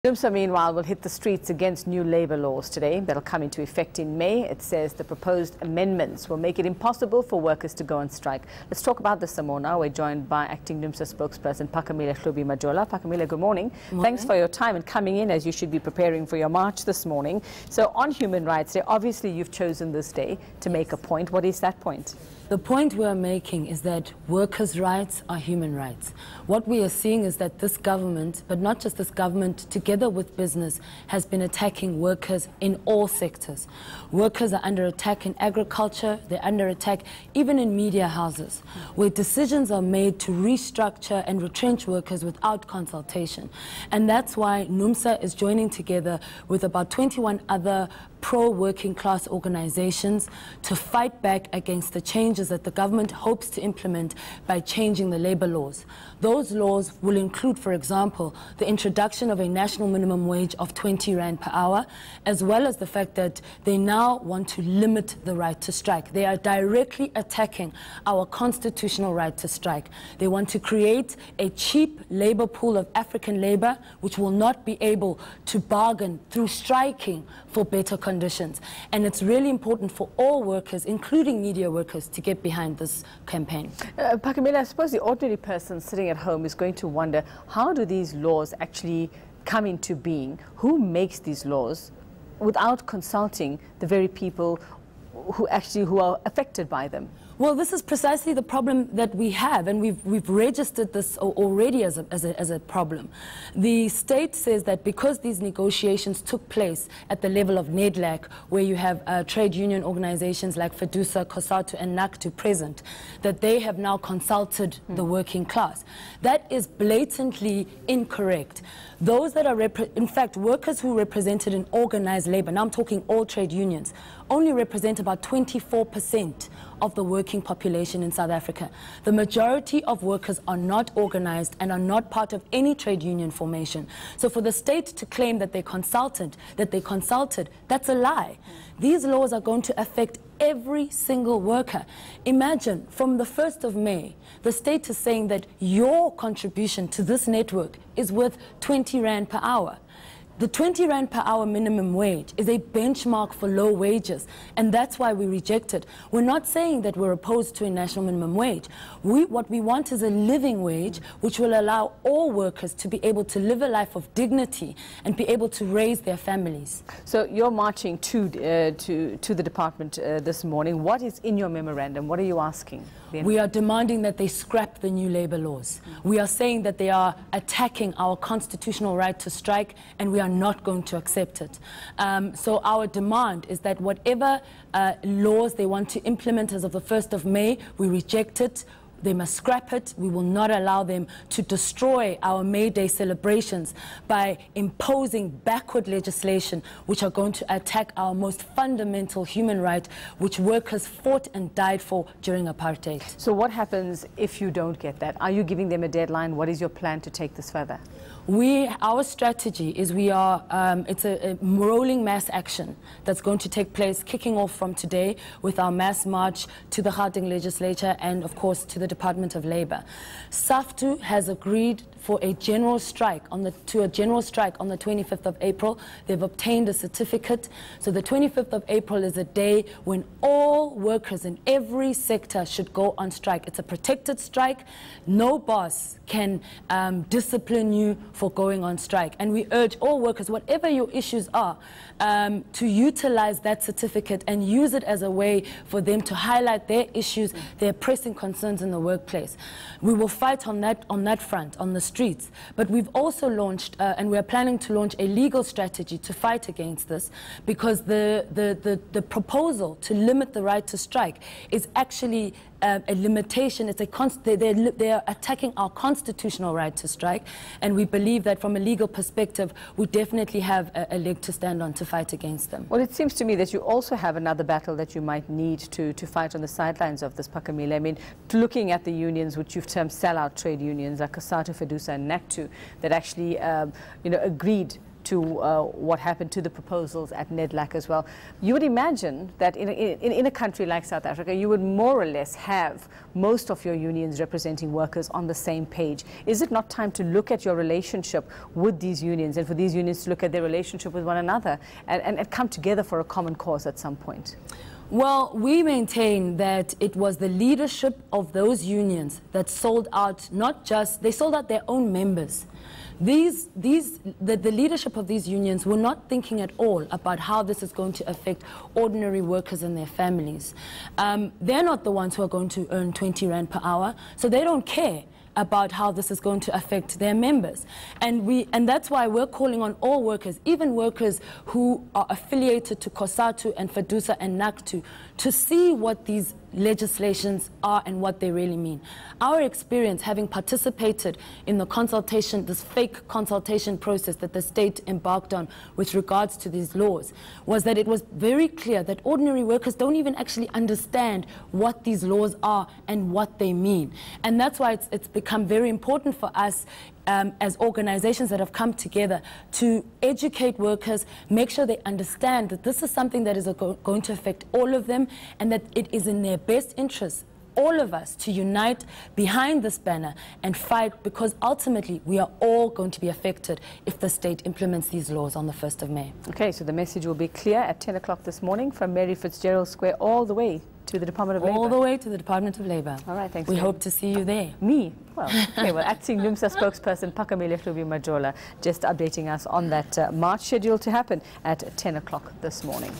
Numsa, meanwhile, will hit the streets against new labour laws today that will come into effect in May. It says the proposed amendments will make it impossible for workers to go on strike. Let's talk about this some more now. We're joined by acting Numsa spokesperson Phakamile Hlubi-Majola. Phakamile, good morning. Thanks for your time and coming in as you should be preparing for your march this morning. So on Human Rights Day, obviously you've chosen this day to make a point. What is that point? The point we are making is that workers' rights are human rights. What we are seeing is that this government, but not just this government, together with business, has been attacking workers in all sectors. Workers are under attack in agriculture, they're under attack even in media houses, where decisions are made to restructure and retrench workers without consultation. And that's why Numsa is joining together with about 21 other pro-working class organizations to fight back against the changes that the government hopes to implement by changing the labor laws. Those laws will include, for example, the introduction of a national minimum wage of 20 Rand per hour, as well as the fact that they now want to limit the right to strike. They are directly attacking our constitutional right to strike. They want to create a cheap labor pool of African labor, which will not be able to bargain through striking for better conditions. And it's really important for all workers, including media workers, to get behind this campaign. Phakamile, I suppose the ordinary person sitting at home is going to wonder, how do these laws actually come into being? Who makes these laws without consulting the very people who are affected by them? Well, this is precisely the problem that we have, and we've registered this already as a problem. The state says that because these negotiations took place at the level of NEDLAC, where you have trade union organizations like FEDUSA, COSATU and NACTU present, that they have now consulted the working class. That is blatantly incorrect. Those that are, in fact, workers who represented in organized labor, now I'm talking all trade unions, only represent about 24% of the working population in South Africa. The majority of workers are not organized and are not part of any trade union formation. So for the state to claim that they consulted, that's a lie. These laws are going to affect every single worker. Imagine, from the 1st of May, the state is saying that your contribution to this network is worth 20 Rand per hour. The 20 Rand per hour minimum wage is a benchmark for low wages, and that's why we reject it. We're not saying that we're opposed to a national minimum wage. What we want is a living wage which will allow all workers to be able to live a life of dignity and be able to raise their families. So you're marching to the department this morning. What is in your memorandum? What are you asking? We are demanding that they scrap the new labor laws. We are saying that they are attacking our constitutional right to strike, and we are not going to accept it. So our demand is that whatever laws they want to implement as of the 1st of May, we reject it. They must scrap it. We will not allow them to destroy our May Day celebrations by imposing backward legislation which are going to attack our most fundamental human right, which workers fought and died for during apartheid. So what happens if you don't get that? Are you giving them a deadline? What is your plan to take this further? Our strategy is it's a rolling mass action that's going to take place, kicking off from today with our mass march to the Gauteng legislature and, of course, to the Department of Labor. SAFTU has agreed for a general strike on the 25th of April. They've obtained a certificate. So the 25th of April is a day when all workers in every sector should go on strike. It's a protected strike. No boss can discipline you for going on strike. And we urge all workers, whatever your issues are, to utilize that certificate and use it as a way for them to highlight their issues, their pressing concerns in the workplace. We will fight on that front, on the streets. But we've also launched, and we're planning to launch a legal strategy to fight against this, because the proposal to limit the right to strike is actually a limitation. They are attacking our constitutional right to strike, and we believe that from a legal perspective, we definitely have a leg to stand on to fight against them. Well, it seems to me that you also have another battle that you might need to fight on the sidelines of this, Phakamile. I mean, looking at the unions, which you've termed sellout trade unions, like COSATU, FEDUSA and NACTU, that actually agreed to what happened to the proposals at NEDLAC as well. You would imagine that in a country like South Africa, you would more or less have most of your unions representing workers on the same page. Is it not time to look at your relationship with these unions, and for these unions to look at their relationship with one another and come together for a common cause at some point? Well, we maintain that it was the leadership of those unions that sold out, they sold out their own members. The leadership of these unions were not thinking at all about how this is going to affect ordinary workers and their families. They're not the ones who are going to earn 20 Rand per hour, so they don't care about how this is going to affect their members. And that's why we're calling on all workers, even workers who are affiliated to COSATU and FEDUSA and NACTU, to see what these legislations are and what they really mean. Our experience, having participated in the consultation, this fake consultation process that the state embarked on with regards to these laws, was that it was very clear that ordinary workers don't even actually understand what these laws are and what they mean. And that's why it's become very important for us as organizations that have come together to educate workers, make sure they understand that this is something that is going to affect all of them, and that it is in their best interest, all of us, to unite behind this banner and fight, because ultimately we are all going to be affected if the state implements these laws on the 1st of May. Okay, so the message will be clear at 10 o'clock this morning from Mary Fitzgerald Square all the way to the Department of Labour. All the way to the Department of Labour. All right, thanks. We hope to see you there. Me? Well, okay, well, acting Numsa spokesperson Phakamile Hlubi-Majola just updating us on that march scheduled to happen at 10 o'clock this morning.